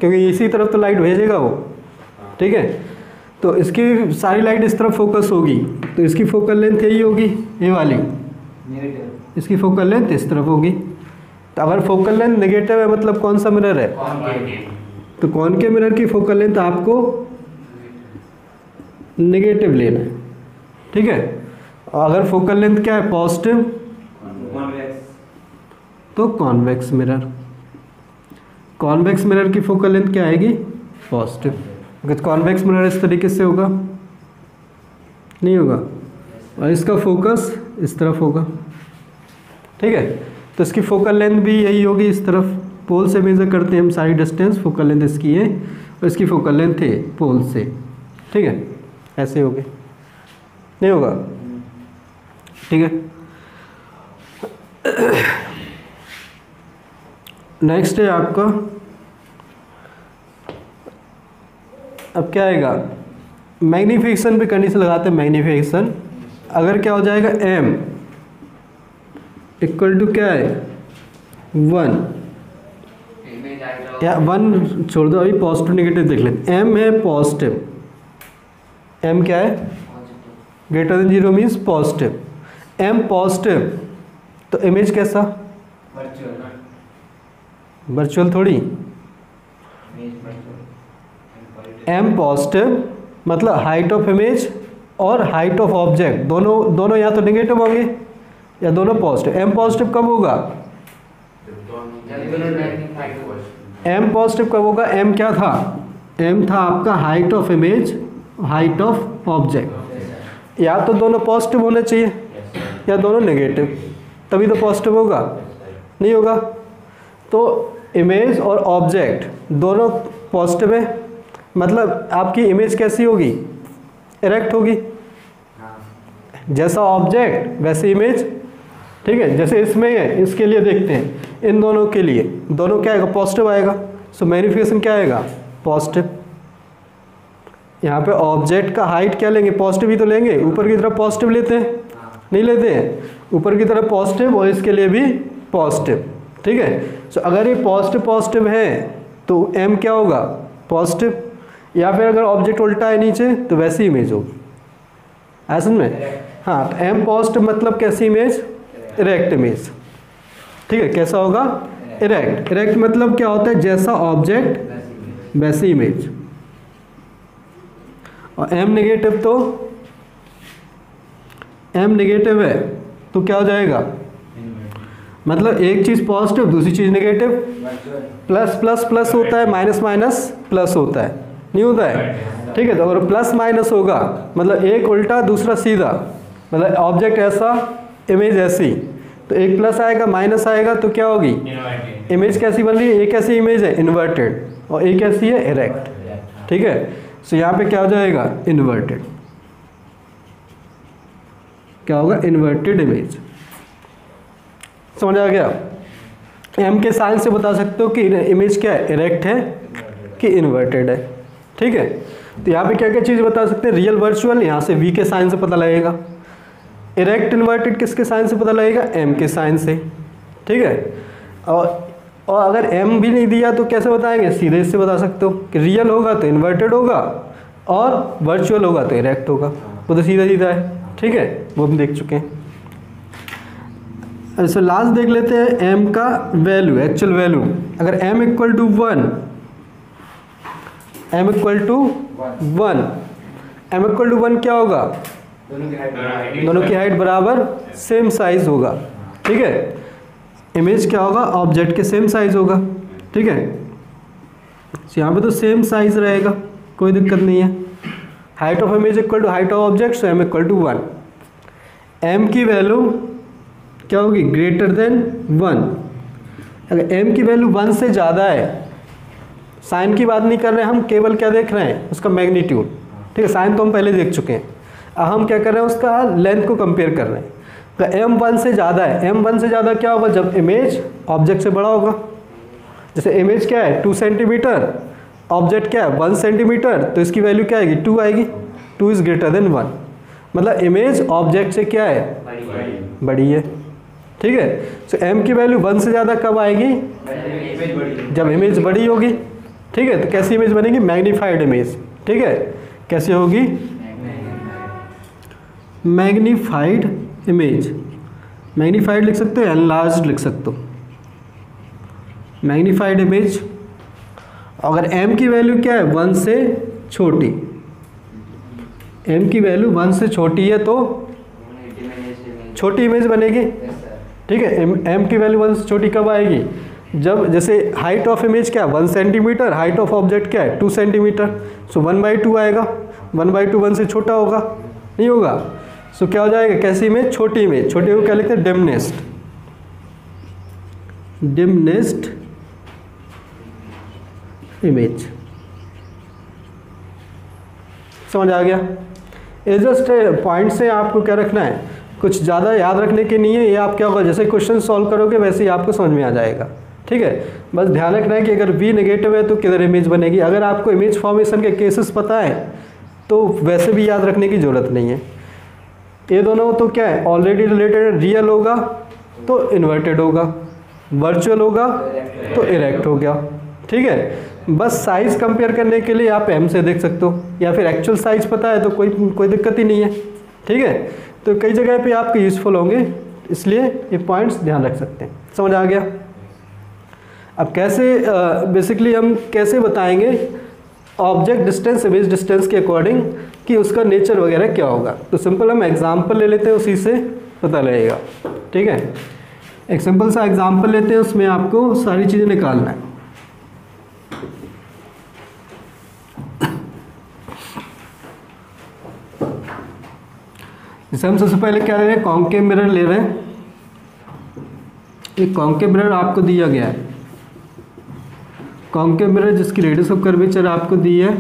क्योंकि इसी तरफ तो लाइट भेजेगा वो। ठीक है, तो इसकी सारी लाइट इस तरफ फोकस होगी, तो इसकी फोकल लेंथ यही होगी, ये वाली। इसकी फोकल लेंथ इस तरफ होगी। तो अगर फोकल लेंथ नेगेटिव है मतलब कौन सा मिरर है? तो कॉनकेव मिरर की फोकल लेंथ आपको नेगेटिव लेना है। ठीक है, अगर फोकल लेंथ क्या है? पॉजिटिव, तो कॉन्वेक्स मिरर। कॉन्वेक्स मिरर की फोकल लेंथ क्या आएगी? पॉजिटिव। अगर कॉन्वेक्स मिरर इस तरीके से होगा, नहीं होगा, और इसका फोकस इस तरफ होगा। ठीक है, तो इसकी फोकल लेंथ भी यही होगी, इस तरफ। पोल से मेजर करते हैं हम सारी डिस्टेंस, फोकल लेंथ इसकी है और इसकी फोकल लेंथ है पोल से। ठीक है, ऐसे हो गए, नहीं होगा? ठीक है, नेक्स्ट है आपका, अब क्या आएगा? मैग्नीफिकेशन पे कंडीशन लगाते हैं। मैग्नीफिकेशन अगर क्या हो जाएगा? m इक्वल टू क्या है? 1 या 1 छोड़ दो, अभी पॉजिटिव नेगेटिव देख लेते हैं। m है पॉजिटिव, m क्या है? Greater than 0 means positive. m positive, तो इमेज कैसा? वर्चुअल थोड़ी। m पॉजिटिव मतलब हाइट ऑफ इमेज और हाइट ऑफ ऑब्जेक्ट दोनों या तो नेगेटिव होंगे या दोनों पॉजिटिव। m पॉजिटिव कब होगा? m पॉजिटिव कब होगा? m क्या था? m था आपका height of image, height of object. या तो दोनों पॉजिटिव होने चाहिए या दोनों नेगेटिव, तभी तो पॉजिटिव होगा, नहीं होगा। तो इमेज और ऑब्जेक्ट दोनों पॉजिटिव है, मतलब आपकी इमेज कैसी होगी? इरेक्ट होगी। जैसा ऑब्जेक्ट वैसे इमेज। ठीक है, जैसे इसमें है, इसके लिए देखते हैं, इन दोनों के लिए दोनों क्या आएगा? पॉजिटिव आएगा। सो मैग्नीफिकेशन क्या आएगा? पॉजिटिव। यहाँ पे ऑब्जेक्ट का हाइट क्या लेंगे? पॉजिटिव ही तो लेंगे। ऊपर की तरफ पॉजिटिव लेते हैं? नहीं लेते हैं। ऊपर की तरफ पॉजिटिव और इसके लिए भी पॉजिटिव। ठीक है, सो अगर ये पॉजिटिव है तो m क्या होगा? पॉजिटिव। या फिर अगर ऑब्जेक्ट उल्टा है नीचे तो वैसी इमेज होगी। ऐसा में? हाँ, तो m पॉजिटिव मतलब कैसी इमेज? Erect image. ठीक है, कैसा होगा? इरेक्ट। इरेक्ट मतलब क्या होता है? जैसा ऑब्जेक्ट वैसी इमेज। और m नेगेटिव, तो m नेगेटिव है तो क्या हो जाएगा? मतलब एक चीज़ पॉजिटिव दूसरी चीज़ नेगेटिव। प्लस प्लस प्लस होता है, माइनस माइनस प्लस होता है, नहीं होता है? ठीक है, तो अगर प्लस माइनस होगा मतलब एक उल्टा दूसरा सीधा, मतलब ऑब्जेक्ट ऐसा इमेज ऐसी, तो एक प्लस आएगा माइनस आएगा तो क्या होगी? इमेज कैसी बन रही है? एक ऐसी इमेज है इन्वर्टेड और एक ऐसी है इरेक्ट। ठीक है, सो यहाँ पे क्या हो जाएगा? इन्वर्टेड। क्या होगा? Inverted image. समझ आ गया? m के साइन से बता सकते हो कि इमेज क्या है? इरेक्ट है कि इन्वर्टेड है। ठीक है, तो यहाँ पे क्या क्या चीज़ बता सकते हैं? रियल वर्चुअल यहाँ से v के साइन से पता लगेगा। इरेक्ट इन्वर्टेड किसके साइन से पता लगेगा? m के साइन से। ठीक है, और अगर m भी नहीं दिया तो कैसे बताएंगे? सीधे इससे बता सकते हो कि रियल होगा तो इन्वर्टेड होगा और वर्चुअल होगा तो इरेक्ट होगा। वो तो सीधा सीधा है। ठीक है, वो हम देख चुके हैं। अच्छा, लास्ट देख लेते हैं m का वैल्यू, एक्चुअल वैल्यू। अगर m equal to 1, m equal to 1, m equal to 1 क्या होगा? दोनों की हाइट बराबर, सेम साइज होगा। ठीक है, इमेज क्या होगा? ऑब्जेक्ट के सेम साइज होगा। ठीक है, यहाँ पे तो सेम साइज रहेगा, कोई दिक्कत नहीं है। Height of image equal to height of object, so m equal to 1। m की वैल्यू क्या होगी? Greater than 1। अगर m की वैल्यू 1 से ज़्यादा है, साइन की बात नहीं कर रहे हैं हम, केवल क्या देख रहे हैं, उसका मैग्नीट्यूड। ठीक है, साइन तो हम पहले देख चुके हैं, अब हम क्या कर रहे हैं, उसका लेंथ को कंपेयर कर रहे हैं। तो m 1 से ज़्यादा है, m 1 से ज़्यादा क्या होगा, जब इमेज ऑब्जेक्ट से बड़ा होगा। जैसे इमेज क्या है 2 सेंटीमीटर, ऑब्जेक्ट क्या है 1 सेंटीमीटर, तो इसकी वैल्यू क्या आएगी 2 आएगी, 2 इज़ ग्रेटर देन 1, मतलब इमेज ऑब्जेक्ट से क्या है बड़ी है। ठीक है, तो m की वैल्यू 1 से ज़्यादा कब आएगी, जब इमेज बड़ी होगी। ठीक है, तो कैसी इमेज बनेगी, मैग्नीफाइड इमेज। ठीक है, कैसी होगी, मैग्नीफाइड इमेज। मैग्नीफाइड लिख सकते हो, एनलार्ज्ड लिख सकते हो, मैग्नीफाइड इमेज। अगर m की वैल्यू क्या है 1 से छोटी, m की वैल्यू 1 से छोटी है तो छोटी इमेज बनेगी। ठीक है, m की वैल्यू 1 से छोटी कब आएगी, जब जैसे हाइट ऑफ इमेज क्या है 1 सेंटीमीटर, हाइट ऑफ ऑब्जेक्ट क्या है 2 सेंटीमीटर, सो 1/2 आएगा, 1/2 1 से छोटा होगा, नहीं होगा। सो क्या हो जाएगा, कैसी इमेज, छोटी इमेज। छोटी को क्या लिखते हैं, डिमनेस्ट, डिमनेस्ट इमेज। समझ आ गया। ये जस्ट पॉइंट से आपको क्या रखना है, कुछ ज़्यादा याद रखने के नहीं है, ये आप क्या होगा, जैसे क्वेश्चन सॉल्व करोगे वैसे ही आपको समझ में आ जाएगा। ठीक है, बस ध्यान रखना है कि अगर v नेगेटिव है तो किधर इमेज बनेगी। अगर आपको इमेज फॉर्मेशन के केसेस पता है तो वैसे भी याद रखने की ज़रूरत नहीं है। ये दोनों तो क्या है, ऑलरेडी रिलेटेड, रियल होगा तो इन्वर्टेड होगा, वर्चुअल होगा तो इरेक्ट हो गया। ठीक है, बस साइज़ कंपेयर करने के लिए आप m से देख सकते हो, या फिर एक्चुअल साइज़ पता है तो कोई दिक्कत ही नहीं है। ठीक है, तो कई जगह पे आपके यूज़फुल होंगे, इसलिए ये पॉइंट्स ध्यान रख सकते हैं। समझ आ गया। अब कैसे बेसिकली हम कैसे बताएंगे ऑब्जेक्ट डिस्टेंस इमेज डिस्टेंस के अकॉर्डिंग कि उसका नेचर वगैरह क्या होगा। तो सिंपल हम एग्जांपल ले लेते हैं, उसी से पता लगेगा। ठीक है, एक सिंपल सा एग्जांपल लेते हैं, उसमें आपको सारी चीज़ें निकालना है। जैसे हम सबसे पहले क्या ले रहे हैं, कॉन्केव मिरर ले रहे हैं। एक कॉन्केव मिरर आपको दिया गया है, कॉन्केव मिरर जिसकी रेडियस ऑफ कर्वेचर आपको दी है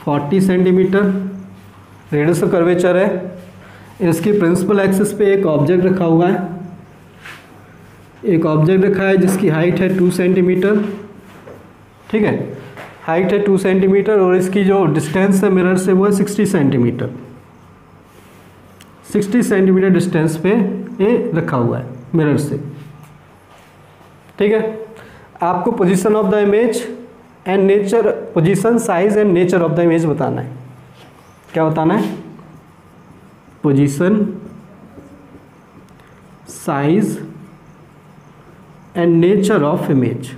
40 सेंटीमीटर रेडियस ऑफ कर्वेचर है। इसकी प्रिंसिपल एक्सिस पे एक ऑब्जेक्ट रखा हुआ है, एक ऑब्जेक्ट रखा है जिसकी हाइट है 2 सेंटीमीटर। ठीक है, हाइट है 2 सेंटीमीटर और इसकी जो डिस्टेंस है मिरर से वो है 60 सेंटीमीटर। 60 सेंटीमीटर डिस्टेंस पे ये रखा हुआ है मिरर से। ठीक है, आपको position of the image and nature, position size and nature of the image बताना है। क्या बताना है, position size and nature of image.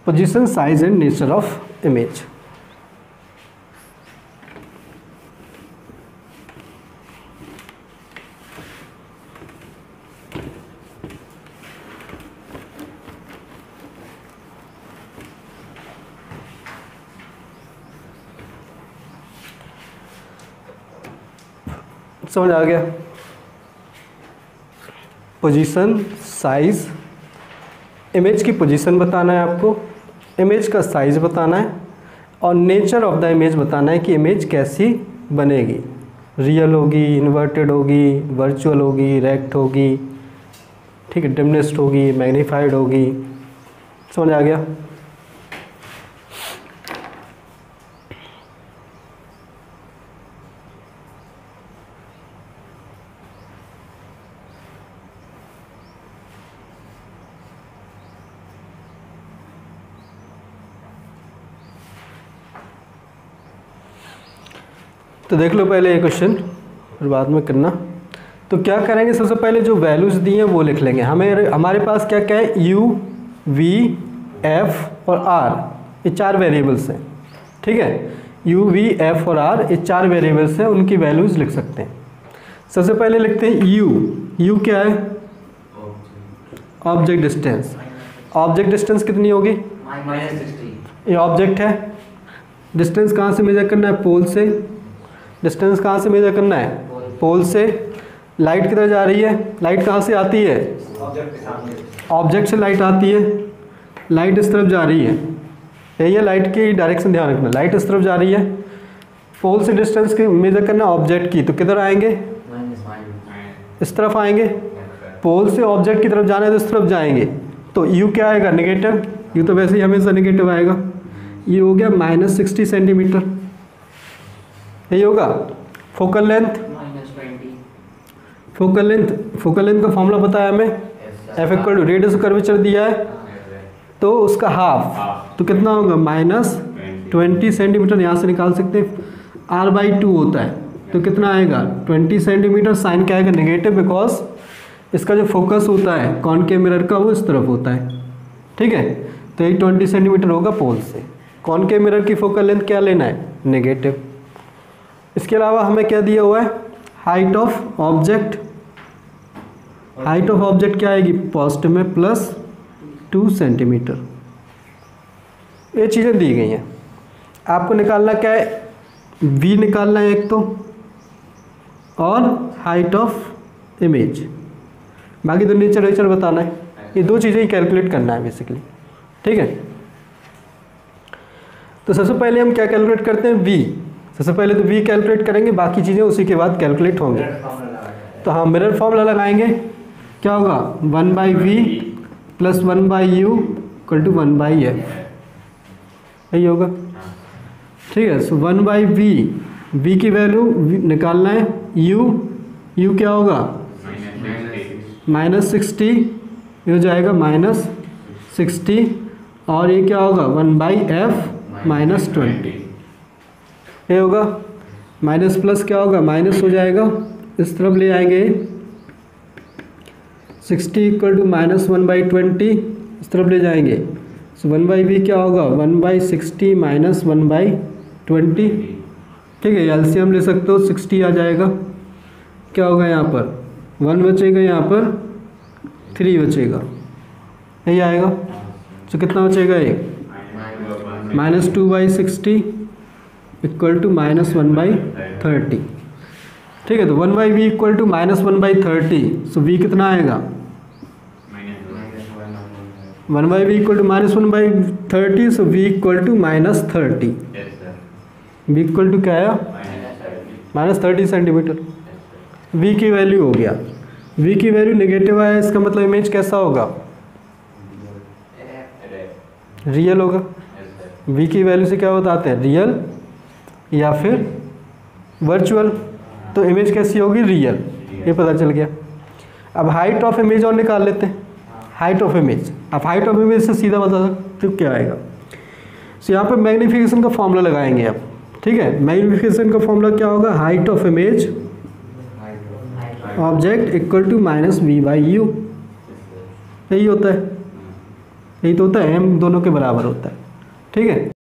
Position size and nature of image. समझ आ गया। पोजीशन साइज, इमेज की पोजीशन बताना है आपको, इमेज का साइज बताना है और नेचर ऑफ द इमेज बताना है कि इमेज कैसी बनेगी, रियल होगी, इन्वर्टेड होगी, वर्चुअल होगी, रेक्ट होगी, ठीक है, डिमनेस्ट होगी, मैग्नीफाइड होगी। समझ आ गया। तो देख लो पहले ये क्वेश्चन, फिर बाद में करना। तो क्या करेंगे, सबसे पहले जो वैल्यूज़ दी हैं वो लिख लेंगे। हमारे पास क्या क्या है, u, v, f और r, ये 4 वेरिएबल्स हैं। ठीक है, u, v, f और r ये 4 वेरिएबल्स हैं, उनकी वैल्यूज़ लिख सकते हैं। सबसे पहले लिखते हैं u क्या है, ऑब्जेक्ट डिस्टेंस। ऑब्जेक्ट डिस्टेंस कितनी होगी, -60। ये ऑब्जेक्ट है, डिस्टेंस कहाँ से मेजर करना है, पोल से। डिस्टेंस कहाँ से मेजर करना है? पोल से। लाइट किधर जा रही है? लाइट कहाँ से आती है? ऑब्जेक्ट के सामने। ऑब्जेक्ट से लाइट आती है, लाइट इस तरफ जा रही है, यही है लाइट की डायरेक्शन, ध्यान रखना, लाइट इस तरफ जा रही है। पोल से डिस्टेंस की मेजर करना ऑब्जेक्ट की, तो किधर आएंगे? इस तरफ आएंगे। पोल से ऑब्जेक्ट की तरफ जाना है तो इस तरफ जाएंगे, तो यू क्या आएगा? नेगेटिव। यू तो वैसे ही हमेशा नेगेटिव आएगा। ये हो गया -60 सेंटीमीटर, यही होगा। फोकल लेंथ, फोकल लेंथ का फॉर्मूला पता है हमें, F equal to radius curvature दिया है तो उसका हाफ, तो कितना होगा? -20 सेंटीमीटर यहाँ से निकाल सकते हैं। r/2 होता है तो कितना आएगा? 20 सेंटीमीटर। साइन क्या आएगा? नेगेटिव, बिकॉज इसका जो फोकस होता है कॉनकेव मिरर का वो इस तरफ होता है, ठीक है। तो ये 20 सेंटीमीटर होगा पोल से। कॉनकेव मिरर की फोकल लेंथ क्या लेना है? नेगेटिव। इसके अलावा हमें क्या दिया हुआ है? Height of object. Height of object क्या आएगी? पॉजिटिव में +2 सेंटीमीटर। ये चीज़ें दी गई हैं। आपको निकालना क्या है? v निकालना है एक तो, और हाइट ऑफ इमेज, बाकी तो नेचर वेचर बताना है। ये दो चीज़ें ही कैलकुलेट करना है बेसिकली, ठीक है। तो सबसे पहले हम क्या कैलकुलेट करते हैं? v। सबसे पहले तो v कैलकुलेट करेंगे, बाकी चीज़ें उसी के बाद कैलकुलेट होंगे। तो हाँ, मिरर फॉर्मूला लगाएंगे, क्या होगा? 1/v + 1/u = 1/f, यही होगा, ठीक है। सो 1/v, v की वैल्यू निकालना है, u क्या होगा? -60, ये हो जाएगा -60, और ये क्या होगा? 1/f -20, ये होगा। माइनस प्लस क्या होगा? माइनस हो जाएगा, इस तरफ ले आएंगे। 60 = -1/20, इस तरफ ले जाएंगे। सो 1/v क्या होगा? 1/60 - 1/20, ठीक है। एलसीएम ले सकते हो, 60 आ जाएगा। क्या होगा यहाँ पर? 1 बचेगा, यहाँ पर 3 बचेगा, यही आएगा। तो कितना बचेगा? ये -2/60 = -1/30, ठीक है। तो 1/v = -1/30, सो v कितना आएगा? 1/v = -1/30, सो v = -30। v = क्या आया? -30 सेंटीमीटर। v की वैल्यू हो गया, v की वैल्यू नेगेटिव आया, इसका मतलब इमेज कैसा होगा? रियल होगा। v की वैल्यू से क्या बताते हैं? रियल या फिर वर्चुअल। तो इमेज कैसी होगी? रियल, ये पता चल गया। अब हाइट ऑफ इमेज और निकाल लेते हैं। हाइट ऑफ इमेज, अब हाइट ऑफ इमेज से सीधा बता सकते हो क्या आएगा। सो यहाँ पर मैग्नीफिकेशन का फॉर्मूला लगाएंगे अब, ठीक है। मैग्नीफिकेशन का फॉर्मूला क्या होगा? Height of image object = -v/u, यही होता है, यही तो होता है, m दोनों के बराबर होता है, ठीक है।